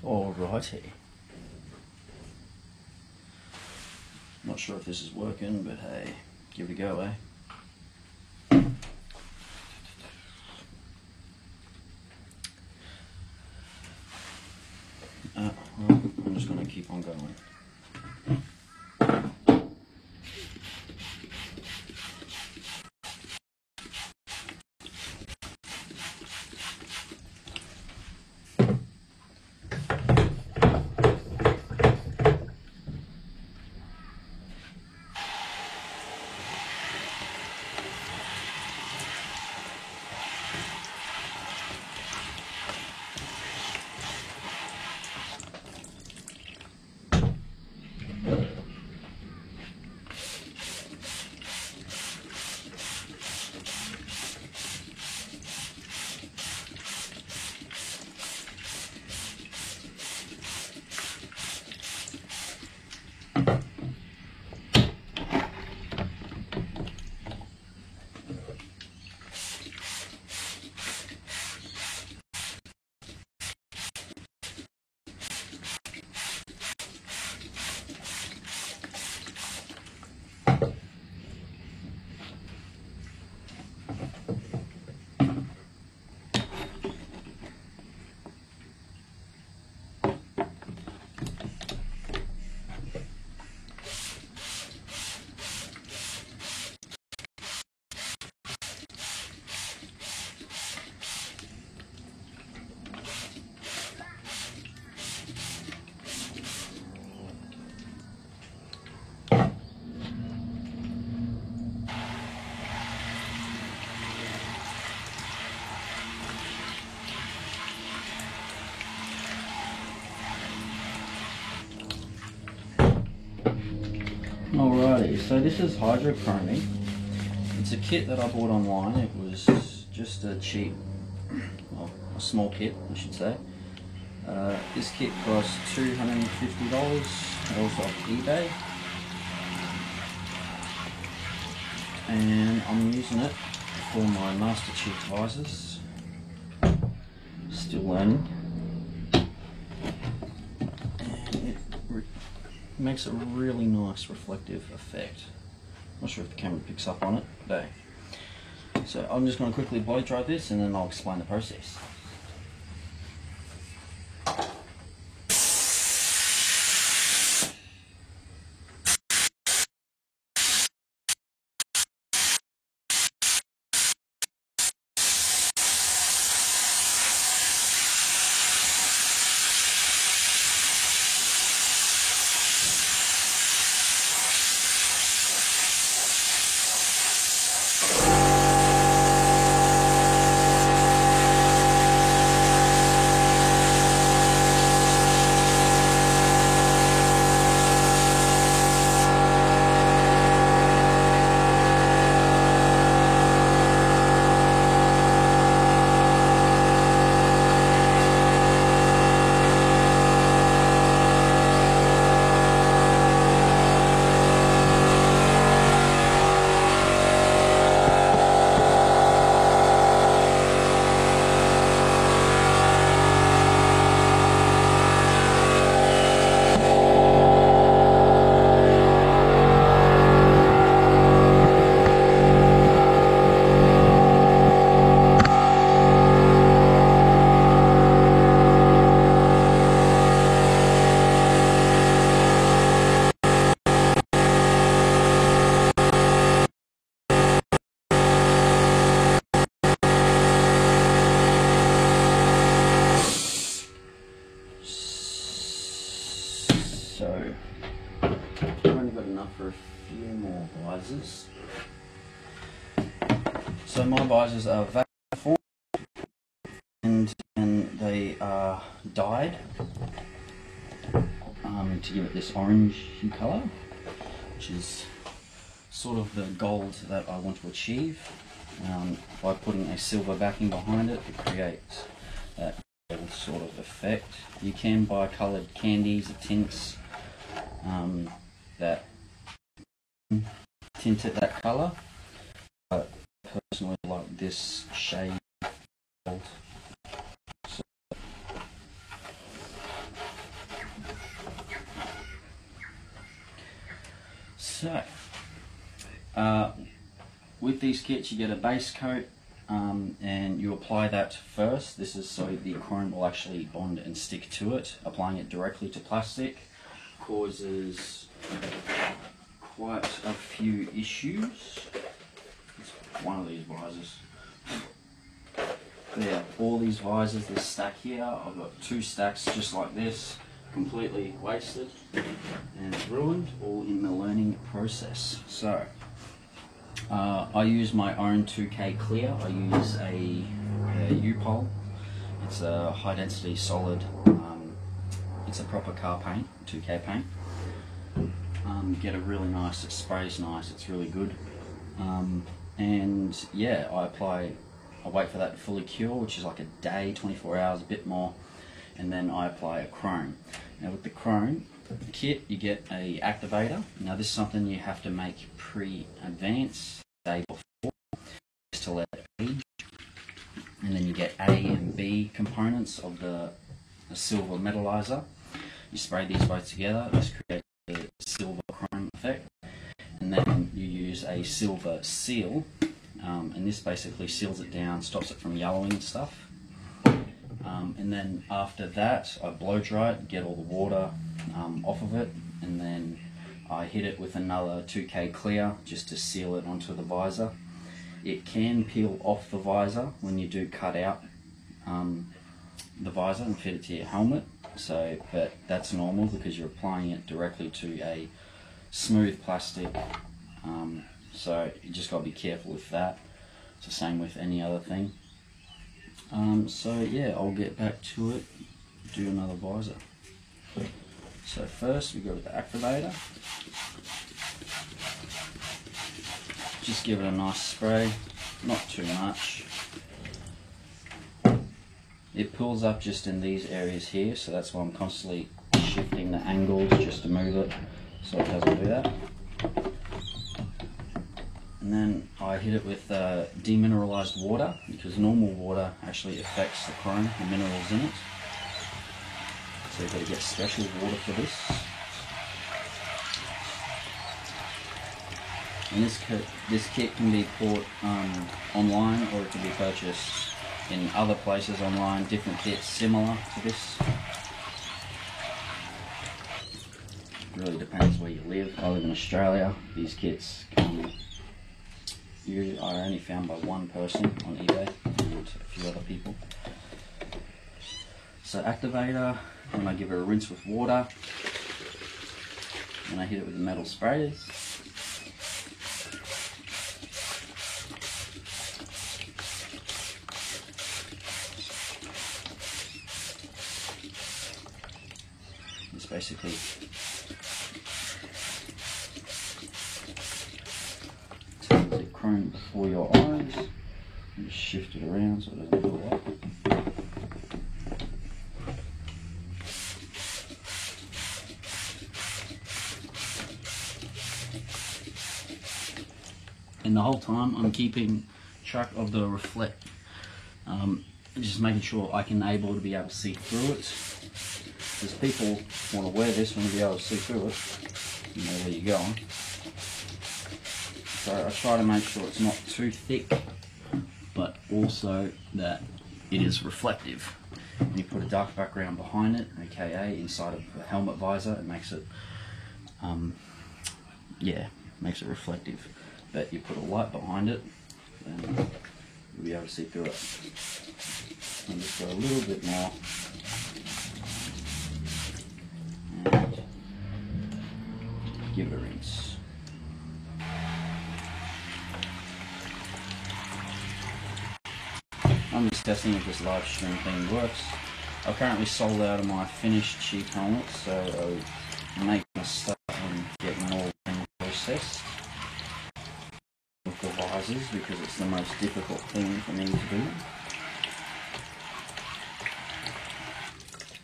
Alrighty. Not sure if this is working, but hey, give it a go, eh? Well, I'm just going to keep on going. Alrighty, so this is hydrochromy. It's a kit that I bought online. It was just a cheap, well, a small kit, I should say. This kit cost $250, also off eBay. And I'm using it for my Master Chief visors. Still learning. Makes a really nice reflective effect. Not sure if the camera picks up on it, but hey. So I'm just going to quickly blow dry this and then I'll explain the process. So, I've only got enough for a few more visors. So my visors are vacuum formed and they are dyed to give it this orangey colour, which is sort of the gold that I want to achieve. By putting a silver backing behind it, it creates that gold sort of effect. You can buy coloured candies or tints that tint it that colour, but personally I like this shade gold. So So, with these kits you get a base coat and you apply that first. This is so the chrome will actually bond and stick to it. Applying it directly to plastic causes quite a few issues. It's one of these visors. But yeah, all these visors, this stack here, I've got 2 stacks just like this, completely wasted and ruined, all in the learning process. So, I use my own 2K clear. I use a U-Pol. It's a high density solid, it's a proper car paint, 2K paint. Get a really nice, it sprays nice, it's really good. And yeah, I wait for that to fully cure, which is like a day, 24 hours, a bit more, and then I apply a chrome. Now with the chrome kit, you get a activator. Now this is something you have to make pre-advance, day before, just to let it age. And then you get A and B components of the silver metallizer. You spray these both together, this creates a silver chrome effect. And then you use a silver seal, and this basically seals it down, stops it from yellowing and stuff. And then after that, I blow dry it, get all the water off of it, and then I hit it with another 2K clear just to seal it onto the visor. It can peel off the visor when you do cut out the visor and fit it to your helmet. So, but that's normal because you're applying it directly to a smooth plastic. So you just got to be careful with that. It's the same with any other thing. So yeah, I'll get back to it, do another visor. So first we go with the activator. Just give it a nice spray, not too much. It pulls up just in these areas here, so that's why I'm constantly shifting the angles just to move it so it doesn't do that. And then I hit it with demineralized water, because normal water actually affects the chrome, the minerals in it. So you've got to get special water for this. And this kit can be bought online, or it can be purchased in other places online, different kits similar to this. It really depends where you live. I live in Australia. These kits are only found by one person on eBay and a few other people. So activator, and I give it a rinse with water, and I hit it with the metal sprays. It's basically the chrome before your eyes, and just shift it around so it doesn't go up. And the whole time I'm keeping track of the reflect, just making sure I can able to be able to see through it. Because people want to wear this, want to be able to see through it, you know where you're going. So I try to make sure it's not too thick, but also that it is reflective. And you put a dark background behind it, aka inside of the helmet visor, it makes it, makes it reflective. But you put a light behind it, then you'll be able to see through it. And just go a little bit more. And give it a rinse. I'm just testing if this live stream thing works. I've currently sold out of my finished cheap helmets, so I'm making a start on getting all of them processed with the visors, because it's the most difficult thing for me to do.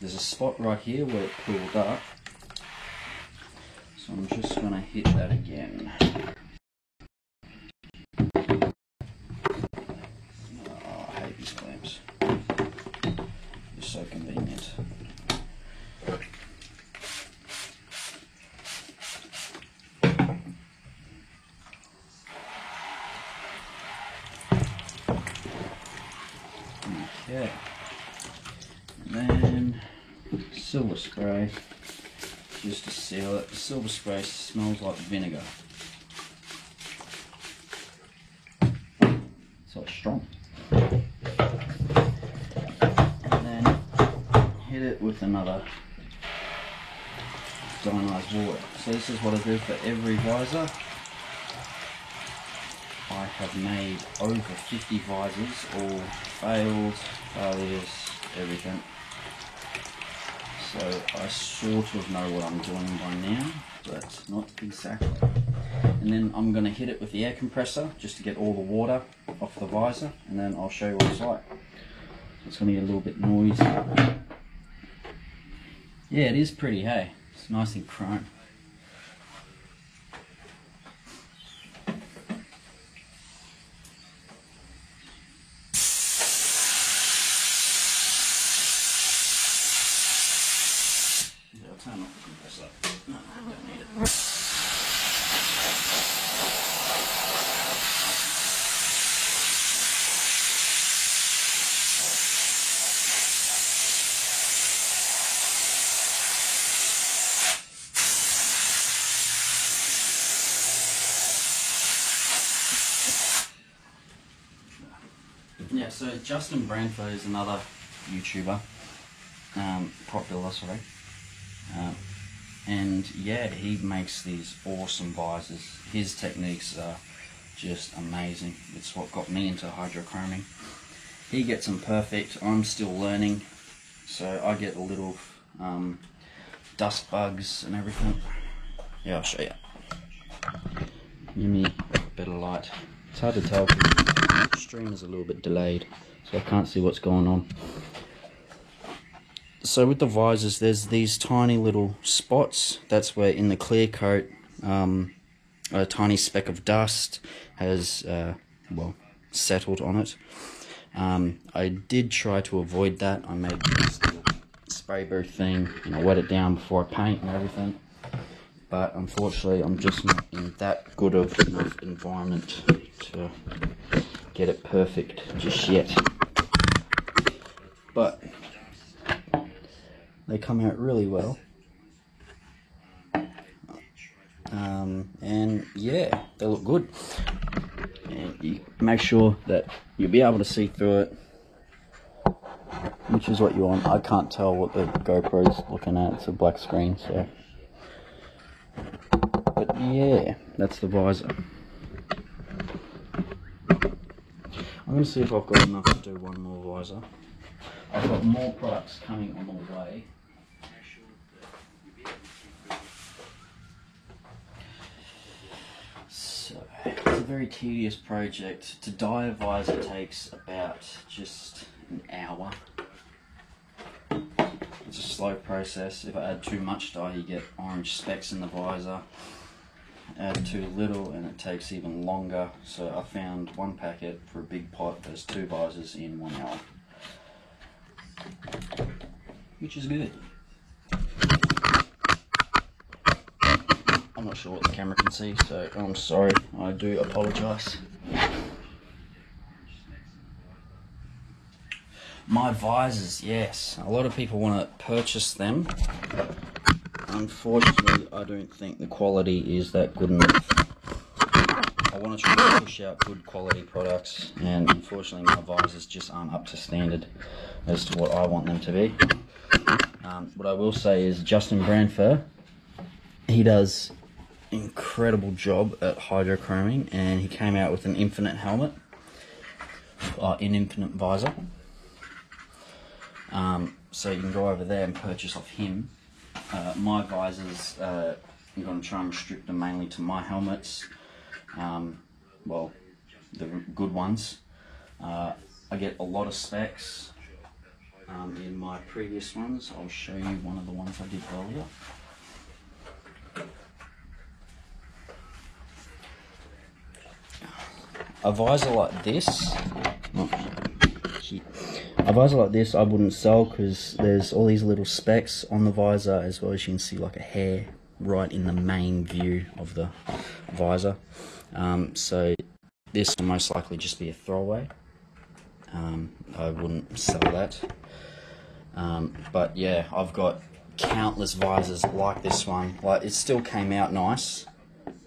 There's a spot right here where it pulled up, so I'm just going to hit that again. Oh, I hate these clamps. They're so convenient. Okay. And then silver spray, just to seal it. The silver spray smells like vinegar. So it's strong. And then hit it with another ionized water. So this is what I do for every visor. I have made over 50 visors, all failed, failures, everything. So I sort of know what I'm doing by now, but not exactly. And then I'm going to hit it with the air compressor just to get all the water off the visor, and then I'll show you what it's like. It's going to get a little bit noisy. Yeah, it is pretty, hey? It's nice and chrome. Yeah, I'll turn off the compressor. No, I don't need it. Yeah, so Justin Branford is another YouTuber, popular, sorry, and yeah, he makes these awesome visors. His techniques are just amazing. It's what got me into hydrochroming. He gets them perfect. I'm still learning, so I get a little dust bugs and everything. Yeah, I'll show you. Give me better light. It's hard to tell because the stream is a little bit delayed, so I can't see what's going on. So with the visors, there's these tiny little spots. That's where in the clear coat, a tiny speck of dust has, well, settled on it. I did try to avoid that. I made this little spray booth thing, and I wet it down before I paint and everything. But unfortunately, I'm just not in that good of enough environment to get it perfect just yet. But they come out really well. And yeah, they look good. And you make sure that you'll be able to see through it, which is what you want. I can't tell what the GoPro's looking at. It's a black screen, so. But yeah, that's the visor. I'm going to see if I've got enough to do one more visor. I've got more products coming on the way. So, it's a very tedious project. To dye a visor takes about just an hour. It's a slow process. If I add too much dye, you get orange specks in the visor. Add too little and it takes even longer. So I found one packet for a big pot. There's 2 visors in 1 hour, which is good. I'm not sure what the camera can see, so I'm sorry. I do apologise. My visors, yes. A lot of people want to purchase them. Unfortunately, I don't think the quality is that good enough. I want to try to push out good quality products, and unfortunately my visors just aren't up to standard as to what I want them to be. What I will say is Justin Branford, he does an incredible job at hydrochroming, and he came out with an infinite helmet, an infinite visor. So you can go over there and purchase off him. My visors, I'm going to try and restrict them mainly to my helmets, well, the good ones. I get a lot of specs in my previous ones. I'll show you one of the ones I did earlier. A visor like this, a visor like this I wouldn't sell because there's all these little specks on the visor, as well as you can see like a hair right in the main view of the visor. So this will most likely just be a throwaway. I wouldn't sell that. But yeah, I've got countless visors like this one. Like, it still came out nice,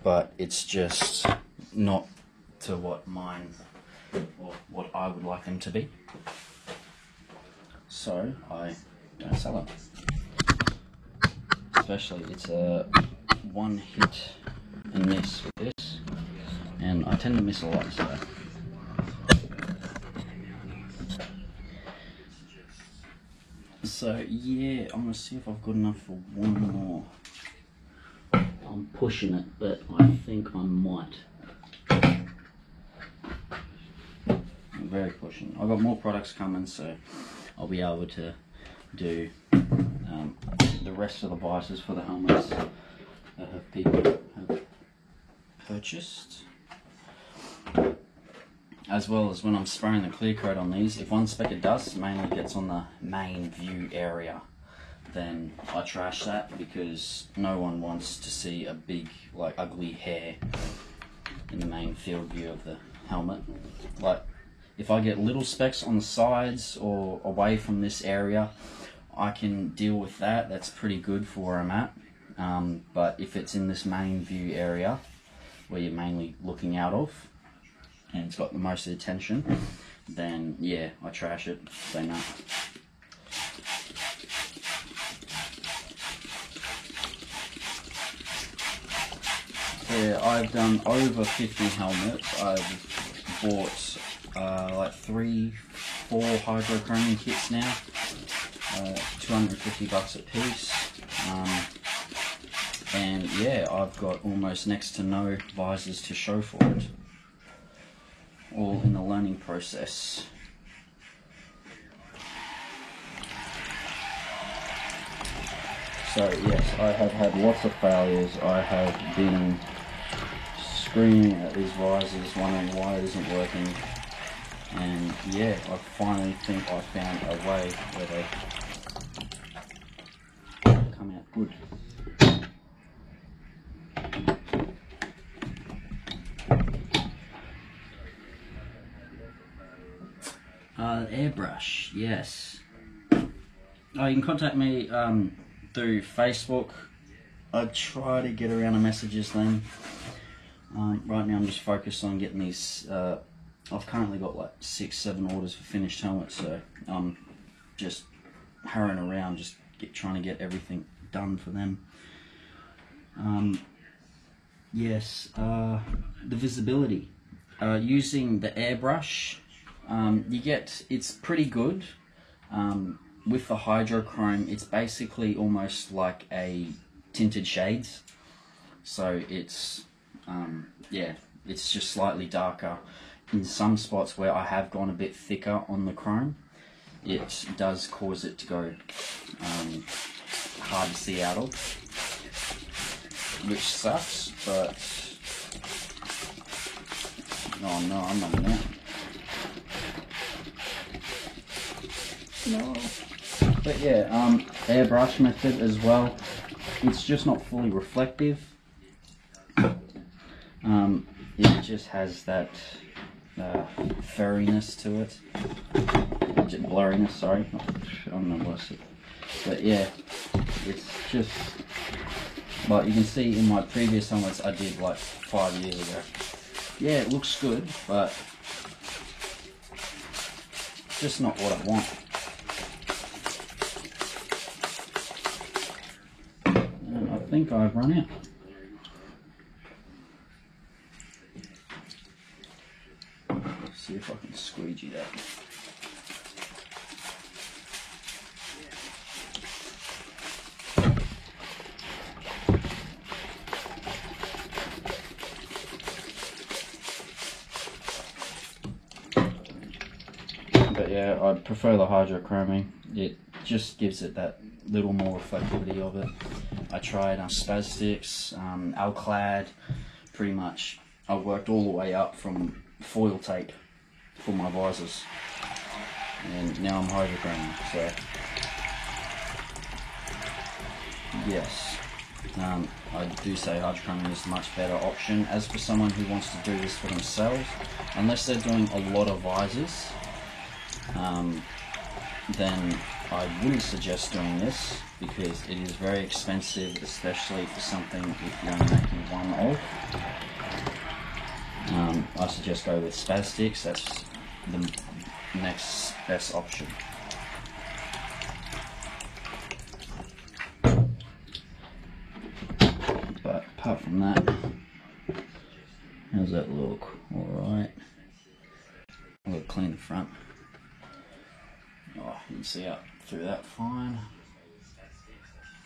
but it's just not to what mine or what I would like them to be. So I don't sell them. Especially, it's a one hit and miss with this, and I tend to miss a lot, so. So yeah, I'm gonna see if I've got enough for one more. I'm pushing it, but I think I might. I'm very pushing. I've got more products coming, so I'll be able to do the rest of the visors for the helmets that people have purchased. As well as when I'm spraying the clear coat on these, if one speck of dust mainly gets on the main view area, then I trash that, because no one wants to see a big, like, ugly hair in the main field view of the helmet. Like, if I get little specks on the sides or away from this area, I can deal with that. That's pretty good for where I'm at. But if it's in this main view area, where you're mainly looking out of, and it's got the most of the attention, then yeah, I trash it. Say no. Yeah, I've done over 50 helmets. I've bought like 3-4 hydrochroming kits now, $250 a piece. And yeah, I've got almost next to no visors to show for it. All in the learning process. So yes, I have had lots of failures. I have been screaming at these visors, wondering why it isn't working. And yeah, I finally think I found a way where they come out good. Airbrush, yes. Oh, you can contact me through Facebook. I try to get around the messages then. Right now I'm just focused on getting these. I've currently got like 6-7 orders for finished helmets, so I'm just hurrying around, just trying to get everything done for them. Yes, the visibility. Using the airbrush, it's pretty good. With the hydrochrome, it's basically almost like a tinted shades. So it's, yeah, it's just slightly darker. In some spots where I have gone a bit thicker on the chrome, it does cause it to go hard to see out of, which sucks, but oh no, I'm not in that. No. But yeah, airbrush method as well. It's just not fully reflective. It just has that furriness to it. Blurriness, sorry. I don't know what I said. But yeah, it's just, like you can see in my previous helmets I did like 5 years ago. Yeah, it looks good, but just not what I want. And I think I've run out. See if I can squeegee that. But yeah, I prefer the hydrochroming. It just gives it that little more reflectivity of it. I tried Spaztics, Alclad, pretty much. I worked all the way up from foil tape for my visors, and now I'm hydrochroming. So yes, I do say hydrochroming is a much better option. As for someone who wants to do this for themselves, unless they're doing a lot of visors, then I wouldn't suggest doing this because it is very expensive, especially for something if you're only making one of. I suggest go with Spaz-Stix. That's the next best option. But apart from that, how's that look? Alright. I'm going to clean the front. Oh, you can see up through that fine.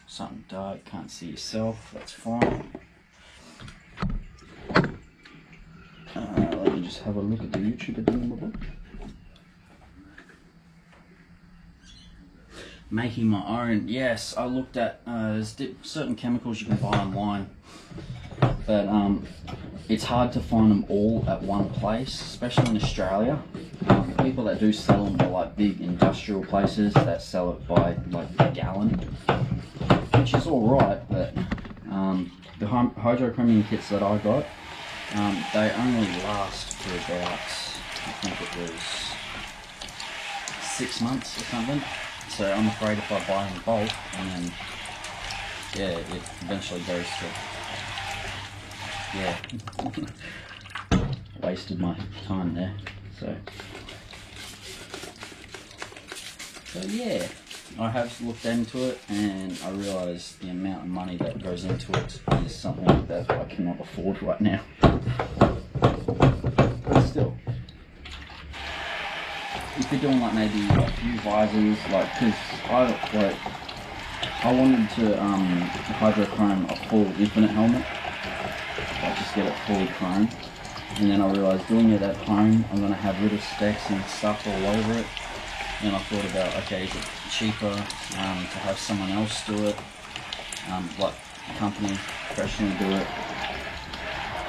Something dark, can't see yourself, that's fine. Let me just have a look at the YouTube again. Making my own. Yes, I looked at there's certain chemicals you can buy online, but it's hard to find them all at one place, especially in Australia. The people that do sell them are like big industrial places that sell it by like the gallon, which is alright, but the hydrochromium kits that I got, they only last for about, I think it was 6 months or something. So I'm afraid if I buy in bulk, and then yeah, it eventually goes to, yeah, wasted my time there. So yeah, I have looked into it and I realised the amount of money that goes into it is something that I cannot afford right now. But still, if you're doing like maybe a few visors, like, because I wanted to hydrochrome a full infinite helmet, like just get it fully chrome, and then I realised doing it at home I'm going to have little specks and stuff all over it, and I thought about, okay, is it cheaper to have someone else do it, like a company professionally do it?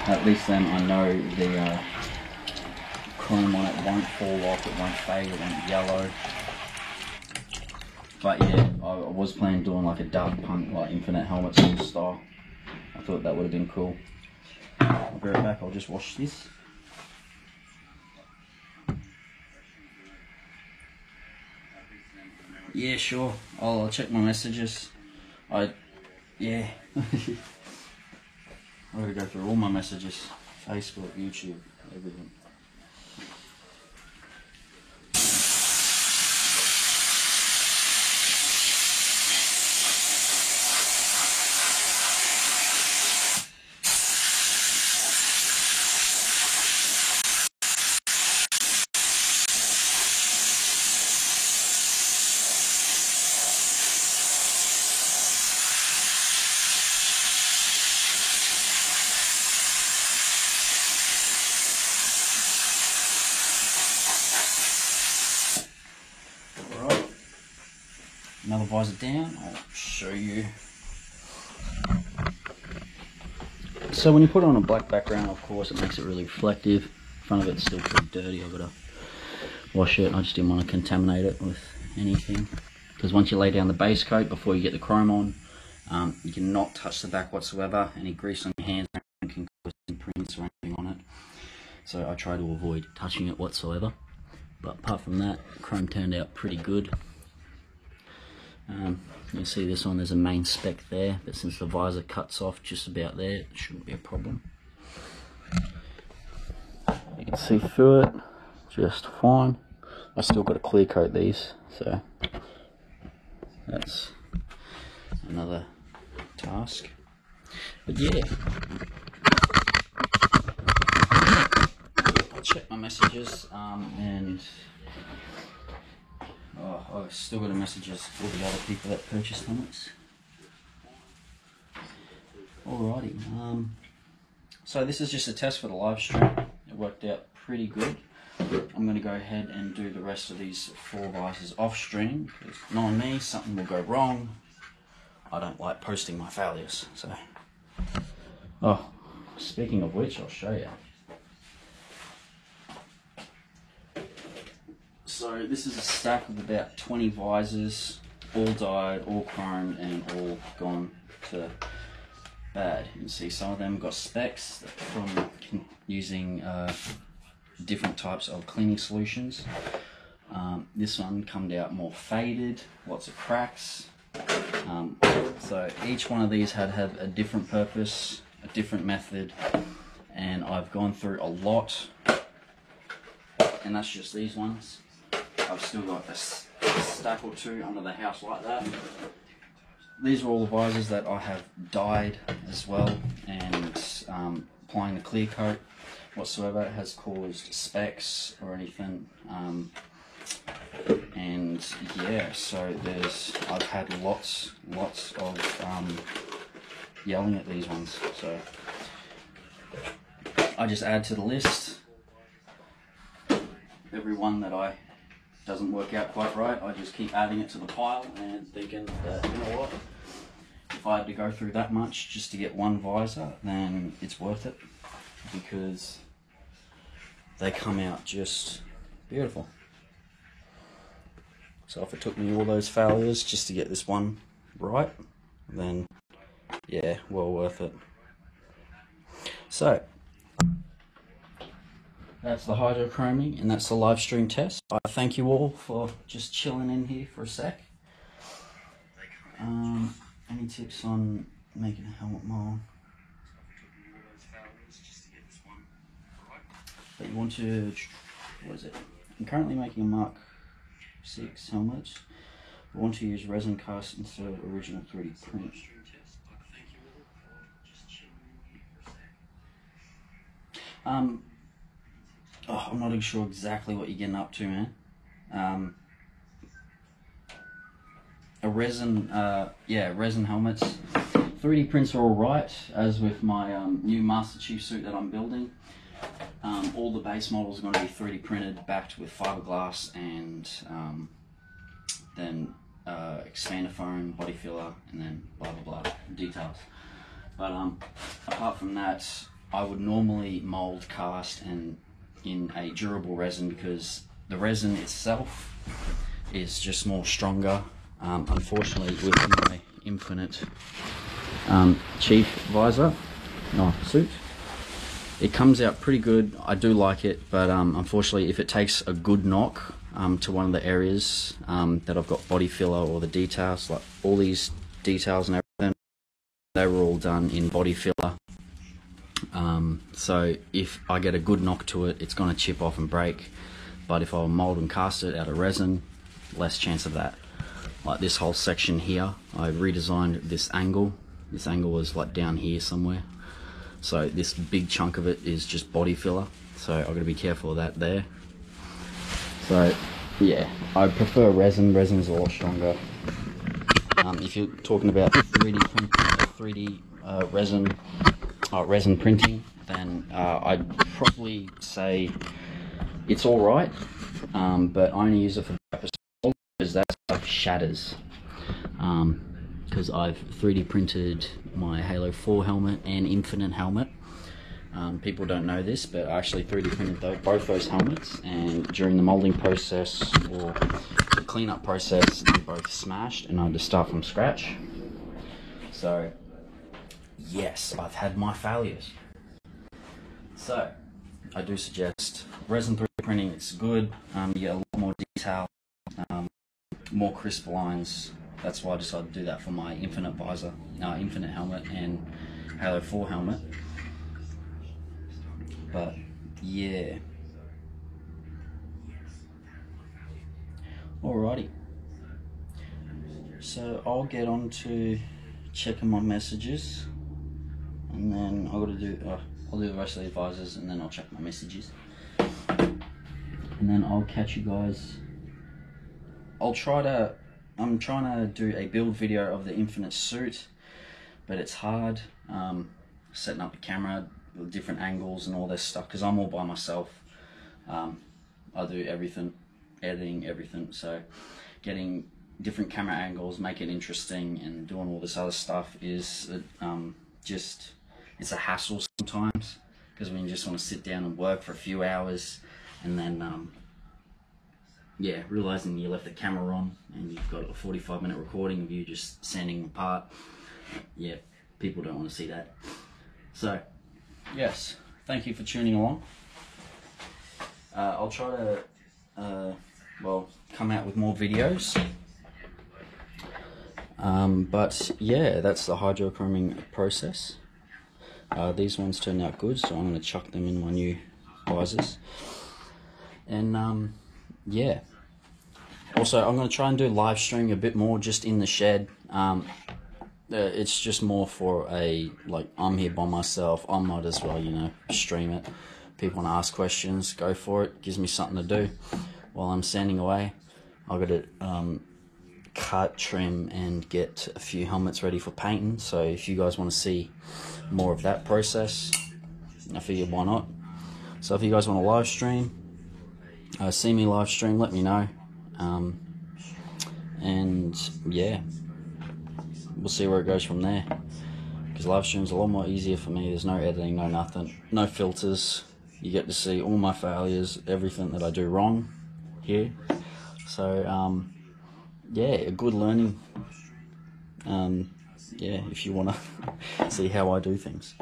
At least then I know the chrome on it won't fall off, it won't fade, it won't yellow. But yeah, I was planning doing like a Daft Punk, like infinite helmet sort of style. I thought that would have been cool. I'll be right back, I'll just wash this. Yeah, sure, I'll check my messages. Yeah. I gotta go through all my messages. Facebook, YouTube, everything. Another visor down, I'll show you. So when you put it on a black background, of course, it makes it really reflective. Front of it's still pretty dirty, I've got to wash it. I just didn't want to contaminate it with anything. Because once you lay down the base coat before you get the chrome on, you cannot touch the back whatsoever. Any grease on your hands can cause imprints or anything on it. So I try to avoid touching it whatsoever. But apart from that, chrome turned out pretty good. You see this one, there's a main spec there, but since the visor cuts off just about there, it shouldn't be a problem. You can see through it just fine. I still got to clear coat these, so that's another task. But yeah, I'll check my messages and I've still got the messages for the other people that purchased helmets. Alrighty, so this is just a test for the live stream. It worked out pretty good. I'm going to go ahead and do the rest of these 4 visors off stream, because knowing me, something will go wrong. I don't like posting my failures, so. Oh, speaking of which, I'll show you. So this is a stack of about 20 visors, all dyed, all chrome, and all gone to bad. You can see some of them got specks from using different types of cleaning solutions. This one come out more faded, lots of cracks. So each one of these had a different purpose, a different method, and I've gone through a lot. And that's just these ones. I've still got a stack or two under the house like that. These are all the visors that I have dyed as well, and applying the clear coat whatsoever has caused specks or anything. And yeah, so I've had lots of yelling at these ones. So I just add to the list. Every one that doesn't work out quite right, I just keep adding it to the pile and thinking that, you know what, if I had to go through that much just to get one visor, then it's worth it, because they come out just beautiful. So if it took me all those failures just to get this one right, then yeah, well worth it. So that's the hydrochroming, and that's the live stream test. I thank you all for just chilling in here for a sec. Any tips on making a helmet mold? But you want to, what is it? I'm currently making a Mark 6 helmet. I want to use resin cast instead of original 3D print. I'm not sure exactly what you're getting up to, man. A resin, resin helmets. 3D prints are alright, as with my new Master Chief suit that I'm building. All the base models are going to be 3D printed, backed with fiberglass, and then expander foam, body filler, and then blah blah blah details. But apart from that, I would normally mold, cast, and in a durable resin, because the resin itself is just more stronger. Unfortunately, with my Infinite Chief visor, suit, it comes out pretty good. I do like it, but unfortunately, if it takes a good knock to one of the areas that I've got body filler, or the details, like all these details and everything, they were all done in body filler. So if I get a good knock to it, it's going to chip off and break. But if I mold and cast it out of resin, less chance of that. Like this whole section here, I redesigned this angle. This angle was like down here somewhere. So this big chunk of it is just body filler. So I've got to be careful of that there. So yeah, I prefer resin. Resin's a lot stronger. If you're talking about 3D printing, resin printing, then I'd probably say it's all right, but I only use it for the purpose because that stuff shatters. Because I've 3D printed my Halo 4 helmet and Infinite helmet. People don't know this, but I actually 3D printed both those helmets, and during the molding process or the cleanup process, they both smashed, and I had to start from scratch. So yes, I've had my failures. So I do suggest resin 3D printing. It's good. You get a lot more detail, more crisp lines. That's why I decided to do that for my Infinite visor, Infinite helmet, and Halo 4 helmet. But yeah, alrighty. So I'll get on to checking my messages, and then I'll do the rest of the visors, and then I'll check my messages, and then I'll catch you guys. I'm trying to do a build video of the Infinite suit, but it's hard setting up the camera with different angles and all this stuff, because I'm all by myself. I do everything, editing, everything, so getting different camera angles, make it interesting, and doing all this other stuff is it's a hassle sometimes, because when you just want to sit down and work for a few hours, and then realizing you left the camera on and you've got a 45-minute recording of you just sanding apart, people don't want to see that. So yes, thank you for tuning along. I'll try to well, come out with more videos. But yeah, that's the hydrochroming process. These ones turned out good, so I'm going to chuck them in my new visors. And yeah, also I'm going to try and do live streaming a bit more just in the shed. It's just more for like, I'm here by myself, I might as well, you know, stream it. People want to ask questions, go for it. Gives me something to do while I'm sanding away. I've got to cut, trim, and get a few helmets ready for painting. So if you guys want to see more of that process, I figured why not. So if you guys want to live stream, see me live stream, let me know. And yeah, we'll see where it goes from there. Because live stream's a lot more easier for me. There's no editing, no nothing, no filters. You get to see all my failures, everything that I do wrong here. So yeah, a good learning. Yeah, if you want to see how I do things.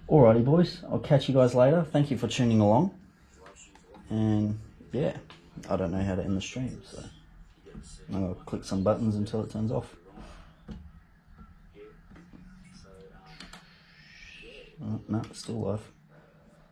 Alrighty boys, I'll catch you guys later. Thank you for tuning along. And yeah, I don't know how to end the stream, so I'll click some buttons until it turns off. Oh, no, it's still live.